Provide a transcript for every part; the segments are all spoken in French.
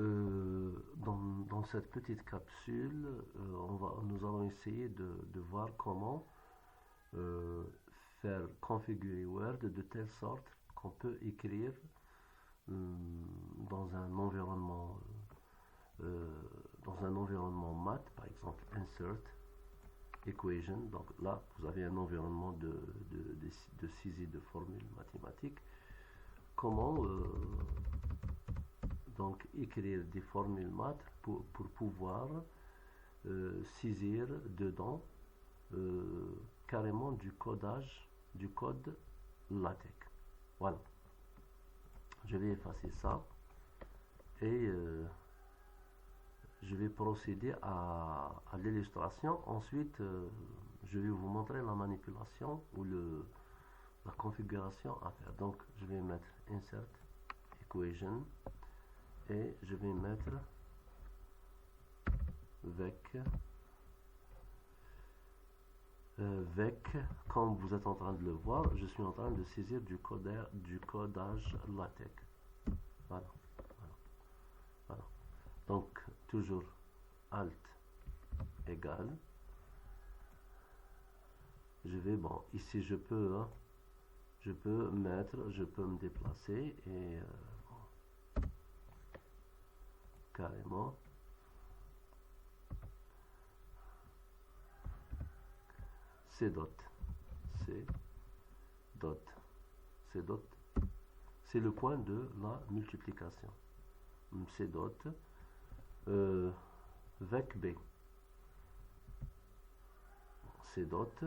Dans cette petite capsule, nous allons essayer de voir comment euh, faire configurer Word de telle sorte qu'on peut écrire euh, dans un environnement math, par exemple insert equation. Donc là, vous avez un environnement de saisie de formules mathématiques. Comment donc écrire des formules maths pour pouvoir saisir dedans carrément du code LaTeX. Voilà. Je vais effacer ça et je vais procéder à l'illustration. Ensuite, je vais vous montrer la manipulation ou la configuration à faire. Donc, je vais mettre Insert Equation et je vais mettre VEC, comme vous êtes en train de le voir, je suis en train de saisir du codage LaTeX. Voilà, voilà, voilà. Donc, toujours Alt égal. Je vais, bon, ici je peux me déplacer et bon, carrément. C dot, c'est le point de la multiplication. C dot, vec B. C dot,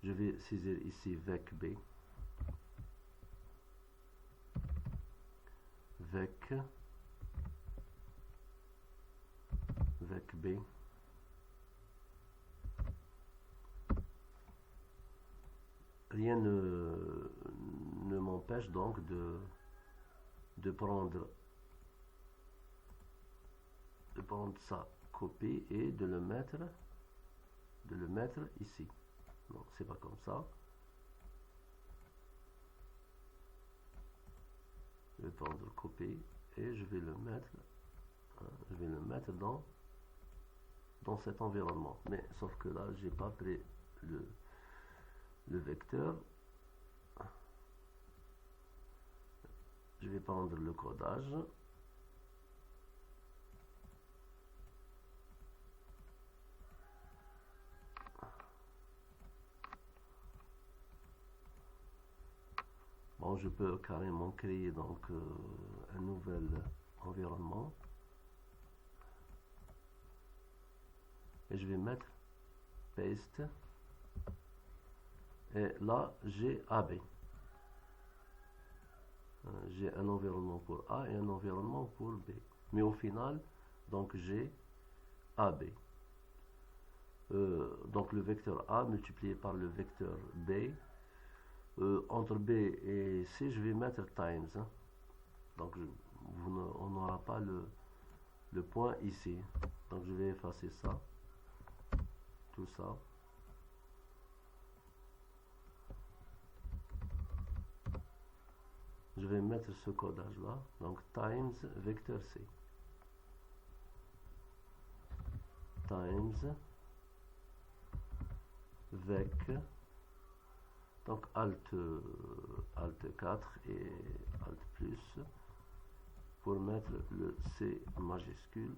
je vais saisir ici vec B. Vec B. Rien ne m'empêche donc de prendre sa copie et de le mettre ici. Non, c'est pas comme ça. Je vais prendre copie et je vais le mettre dans cet environnement. Mais sauf que là, j'ai pas pris le vecteur. Je vais prendre le codage. Bon, je peux carrément créer donc un nouvel environnement. Et je vais mettre paste. Et là, j'ai AB. J'ai un environnement pour A et un environnement pour B. Mais au final, donc j'ai AB. Donc le vecteur A multiplié par le vecteur B. Entre B et C, je vais mettre times. Hein. Donc on n'aura pas le point ici. Donc je vais effacer ça. Tout ça. Je vais mettre ce codage là, donc times vecteur C. Times vec, donc alt 4 et alt plus pour mettre le C majuscule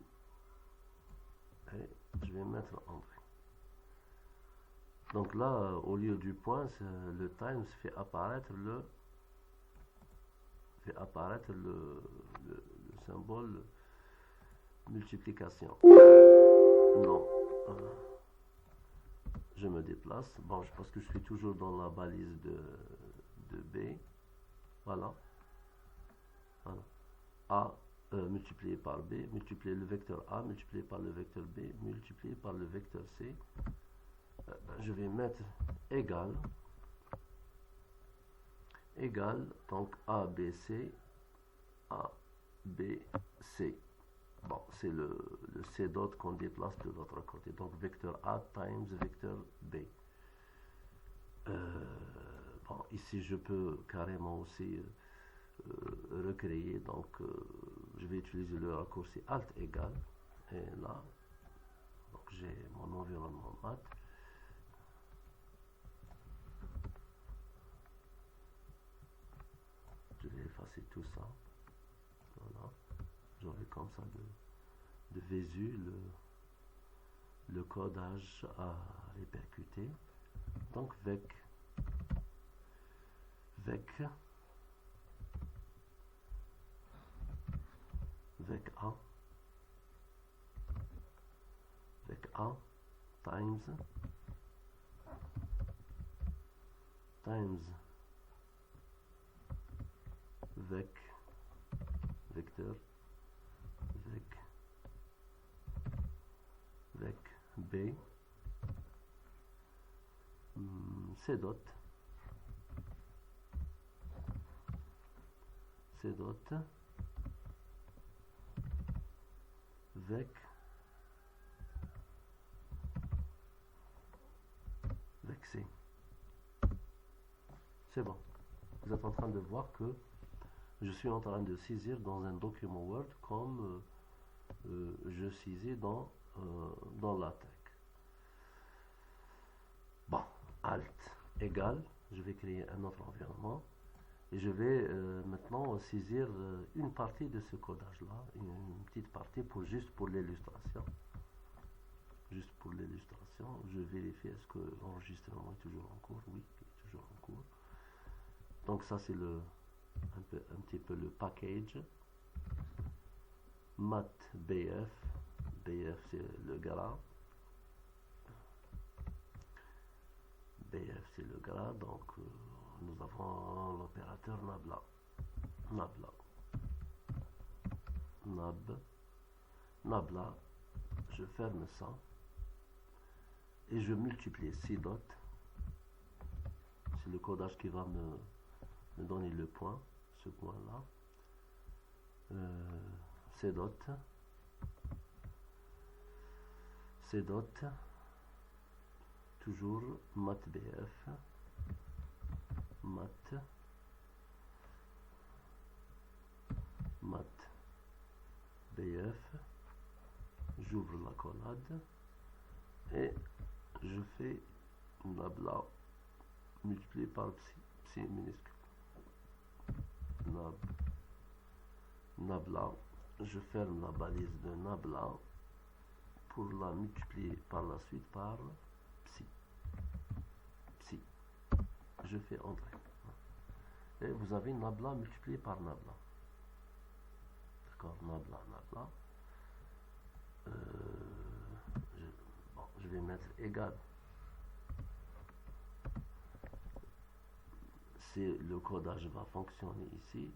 et je vais mettre André. Donc là, au lieu du point, le times fait apparaître le symbole multiplication. Non. Je me déplace. Bon, parce que je suis toujours dans la balise de B. Voilà. Voilà. A multiplié par B, multiplié le vecteur A, multiplié par le vecteur B, multiplié par le vecteur C. Je vais mettre égal, donc ABC, ABC. Bon, c'est le C dot qu'on déplace de l'autre côté. Donc, vecteur A times vecteur B. Bon, ici, je peux carrément aussi recréer. Donc, je vais utiliser le raccourci Alt égal, et là, donc j'ai mon environnement math. Je vais effacer tout ça. Voilà. J'aurai comme ça de visu le codage à répercuter. Donc vec A times vecteur B C dot vec C. C'est bon. Vous êtes en train de voir que je suis en train de saisir dans un document Word comme je saisis dans LaTeX. Bon, Alt égale, je vais créer un autre environnement et je vais maintenant saisir une partie de ce codage-là, une petite partie juste pour l'illustration. Juste pour l'illustration, je vérifie est-ce que l'enregistrement est toujours en cours. Oui, il est toujours en cours. Donc ça c'est un petit peu le package mathbf. BF c'est le gras. BF c'est le gras, donc nous avons l'opérateur nabla. Je ferme ça et je multiplie C dot. C'est le codage qui va me donner le point, ce point là. C dot toujours mathbf mathbf, j'ouvre la collade et je fais nabla multiplié par psi minuscule. Nabla, je ferme la balise de nabla pour la multiplier par la suite par psi. Je fais entrer. Et vous avez nabla multiplié par nabla. D'accord, nabla. Je vais mettre égal. Si le codage va fonctionner ici.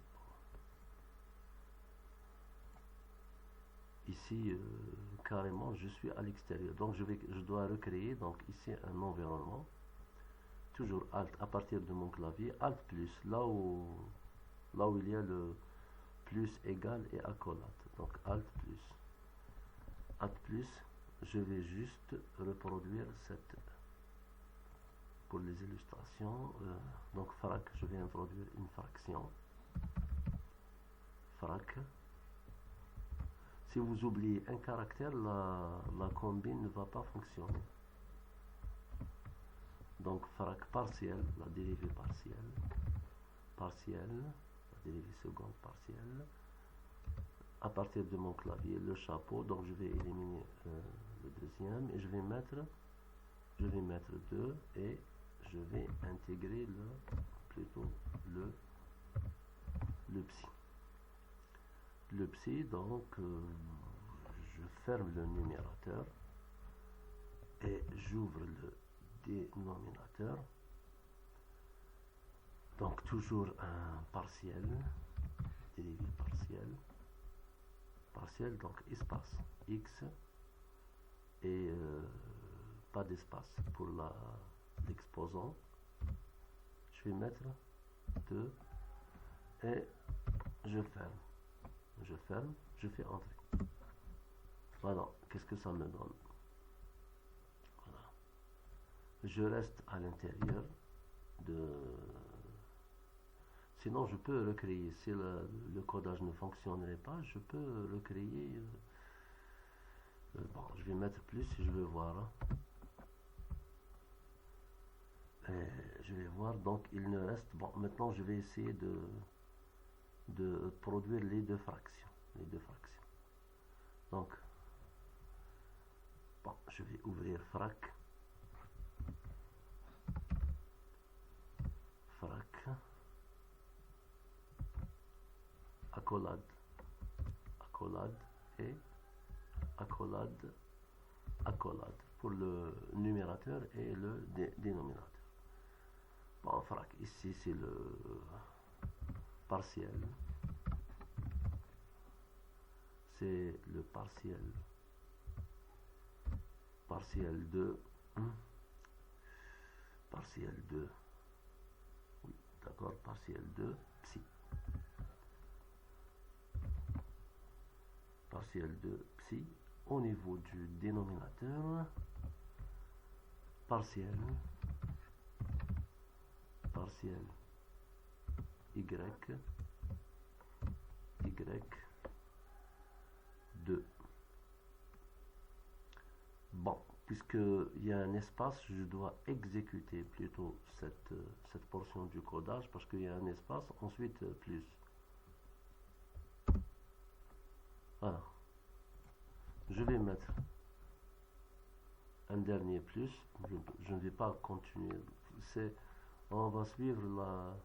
Ici, carrément, je suis à l'extérieur. Donc, je dois recréer donc ici un environnement. Toujours Alt à partir de mon clavier. Alt plus, là où il y a le plus égal et accolade. Donc, Alt plus. Je vais juste reproduire cette pour les illustrations. Donc, frac, je vais introduire une fraction. Frac. Si vous oubliez un caractère, la combine ne va pas fonctionner. Donc, frac partiel, la dérivée partielle, la dérivée seconde partielle. À partir de mon clavier, le chapeau, donc je vais éliminer le deuxième et je vais mettre 2 et je vais intégrer le psi. Le psi, donc je ferme le numérateur et j'ouvre le dénominateur. Donc toujours un partiel, dérivé partiel, donc espace x et pas d'espace pour l'exposant. Je vais mettre 2 et je ferme, je fais entrer. Voilà, qu'est-ce que ça me donne? Voilà. Je reste à l'intérieur de... sinon je peux recréer. Si le codage ne fonctionnerait pas, je peux recréer. Bon, je vais mettre plus si je veux voir. Hein. Je vais voir, donc il ne reste. Bon, maintenant je vais essayer de produire les deux fractions. Les deux fractions. Donc, bon, je vais ouvrir frac. Accolade, accolade et accolade, accolade pour le numérateur et le dénominateur. Bon, frac, ici c'est le partiel. C'est le partiel. Partiel 2. Partiel 2. Oui, d'accord, partiel 2, psi. Partiel 2, psi. Au niveau du dénominateur, partiel y, y2. Bon, puisqu'il y a un espace, je dois exécuter plutôt cette portion du codage parce qu'il y a un espace, ensuite plus. Voilà. Je vais mettre un dernier plus. Je ne vais pas continuer. On va suivre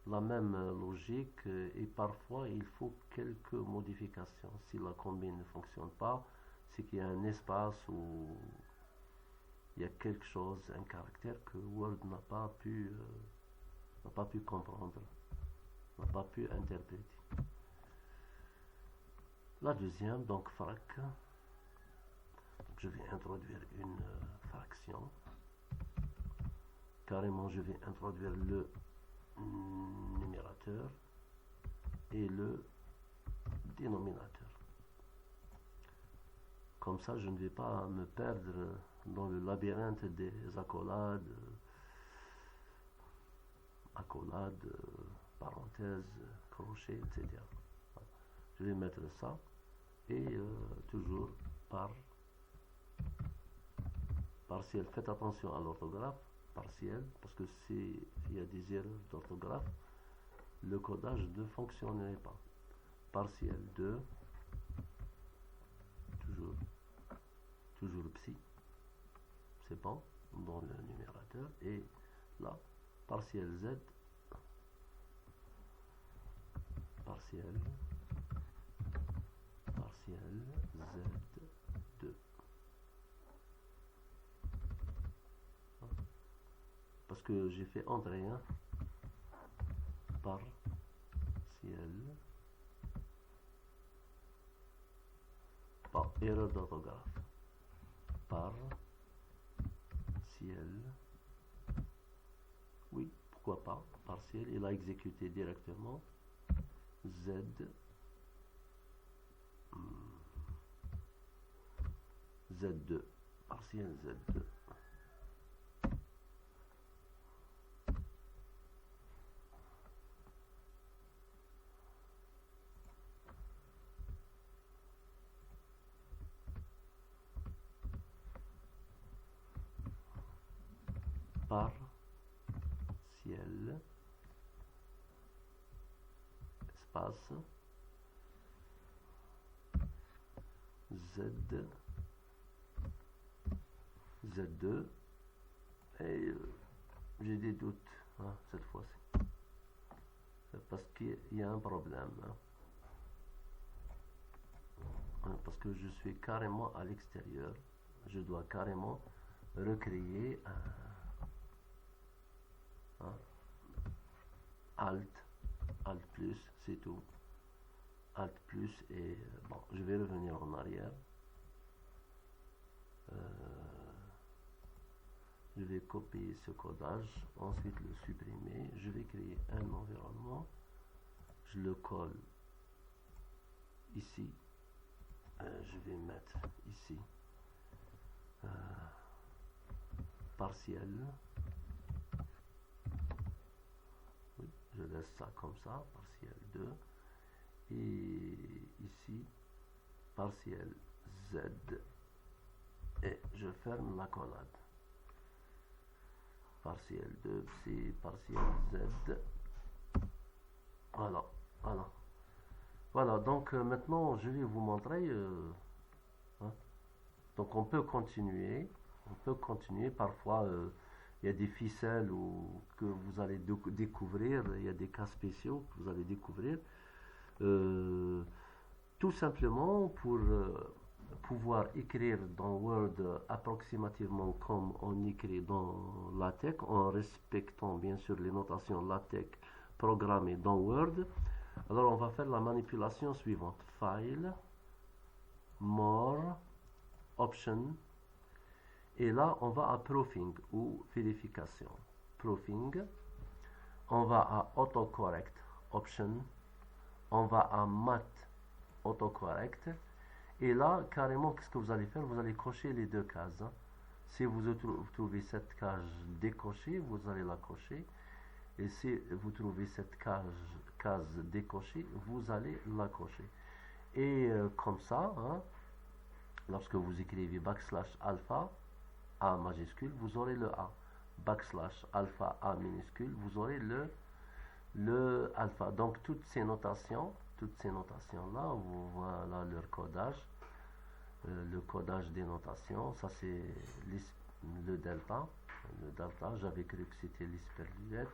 la même logique et parfois il faut quelques modifications. Si la combine ne fonctionne pas, c'est qu'il y a un espace où il y a quelque chose, un caractère que Word n'a pas pu comprendre, n'a pas pu interpréter. La deuxième, donc frac. Je vais introduire une fraction. Carrément, je vais introduire le numérateur et le dénominateur. Comme ça, je ne vais pas me perdre dans le labyrinthe des accolades, parenthèses, crochet, etc. Je vais mettre ça et toujours par partiel. Faites attention à l'orthographe, partiel, parce que s'il y a des erreurs d'orthographe, le codage ne fonctionnerait pas. Partiel 2, toujours psi, c'est bon, dans le numérateur, et là, partiel z, partiel z2. Parce que j'ai fait entrer un partiel. Bon, erreur d'orthographe. Partiel. Oui, pourquoi pas. Partiel, il a exécuté directement. Z. Z2. Partiel Z2. Partiel espace Z2 et j'ai des doutes hein, cette fois-ci parce qu'il y a un problème hein, parce que je suis carrément à l'extérieur, je dois carrément recréer Alt plus, c'est tout. Alt plus et bon, je vais revenir en arrière. Je vais copier ce codage, ensuite le supprimer. Je vais créer un environnement. Je le colle ici. Je vais mettre ici partiel. Oui, je laisse ça comme ça, partiel 2. Et ici, partiel Z. Et je ferme la collade. Partiel 2, c'est partiel Z. Voilà, voilà. Voilà, donc maintenant je vais vous montrer. Hein. Donc on peut continuer. Parfois, il y a des ficelles que vous allez découvrir. Il y a des cas spéciaux que vous allez découvrir. Tout simplement pour pouvoir écrire dans Word approximativement comme on écrit dans LaTeX, en respectant bien sûr les notations LaTeX programmées dans Word. Alors on va faire la manipulation suivante. File, More, Option. Et là, on va à Proofing ou vérification. Proofing. On va à Autocorrect, Option. On va à Math, Autocorrect. Et là, carrément, qu'est-ce que vous allez faire? Vous allez cocher les deux cases. Hein. Si vous trouvez cette case décochée, vous allez la cocher. Et si vous trouvez cette case décochée, vous allez la cocher. Et comme ça, hein, lorsque vous écrivez \alpha A majuscule, vous aurez le A. \alpha A minuscule, vous aurez le alpha. Donc toutes ces notations là, voilà leur codage. Le codage des notations, ça c'est le delta. Le delta, j'avais cru que c'était l'hyperluette.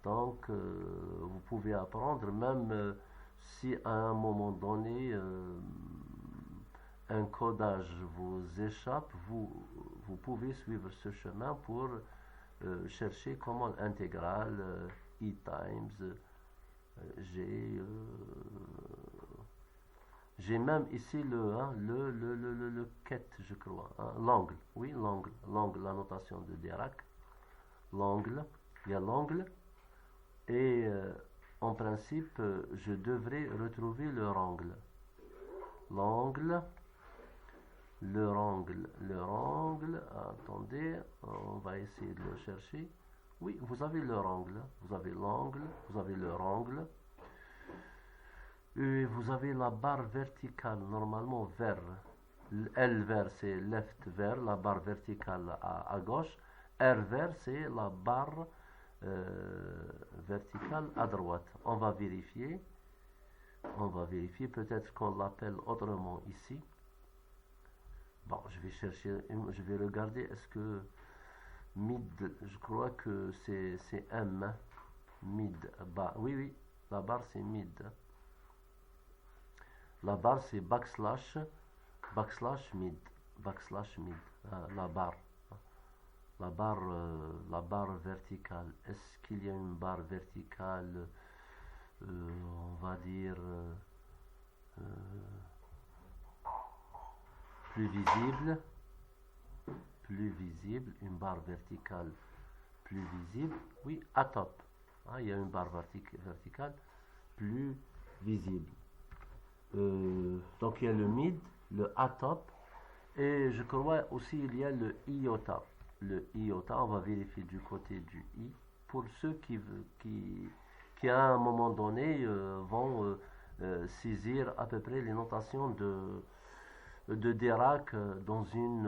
Donc vous pouvez apprendre, même si à un moment donné un codage vous échappe, vous pouvez suivre ce chemin pour chercher comment l'intégrale E times G. J'ai même ici le ket, je crois. Hein, l'angle, oui, l'angle, la notation de Dirac. L'angle, il y a l'angle. Et en principe, je devrais retrouver leur angle. Leur angle, attendez, on va essayer de le chercher. Oui, vous avez leur angle, vous avez leur angle. Et vous avez la barre verticale, normalement vers, L vers c'est left vers, la barre verticale à gauche. R vers c'est la barre verticale à droite. On va vérifier, peut-être qu'on l'appelle autrement ici. Bon, je vais chercher, je vais regarder, est-ce que mid, je crois que c'est M, hein? Mid, bas, oui, la barre c'est mid. La barre c'est backslash mid, la barre verticale. Est-ce qu'il y a une barre verticale, on va dire, plus visible, une barre verticale plus visible? Oui, à top. Ah, il y a une barre verticale plus visible. Donc il y a le mid, le à top, et je crois aussi il y a le iota. Le iota, on va vérifier du côté du i pour ceux qui à un moment donné vont saisir à peu près les notations de Dirac dans une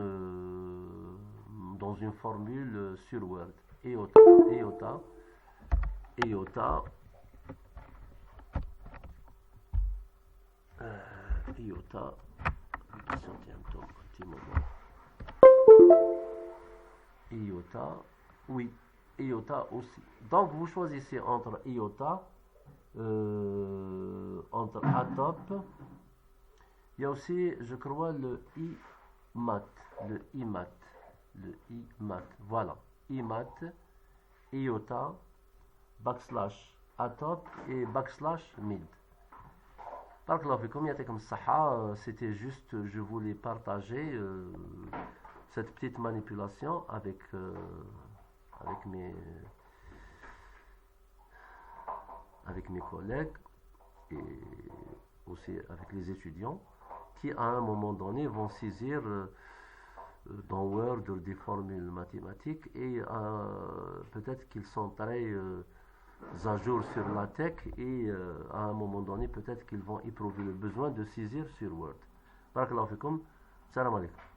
formule sur Word. Iota, patientez un petit moment. Iota, oui, iota aussi. Donc vous choisissez entre iota, entre atop. Il y a aussi, je crois, le imat, voilà, imat, iota, backslash atop et backslash mid. Barakallahu fikum, yatikum saha, c'était juste, je voulais partager cette petite manipulation avec mes collègues et aussi avec les étudiants qui à un moment donné vont saisir dans Word des formules mathématiques et peut-être qu'ils sont très à jour sur la tech et à un moment donné, peut-être qu'ils vont éprouver le besoin de saisir sur Word. Barakallahu fikum. Salam alaikum.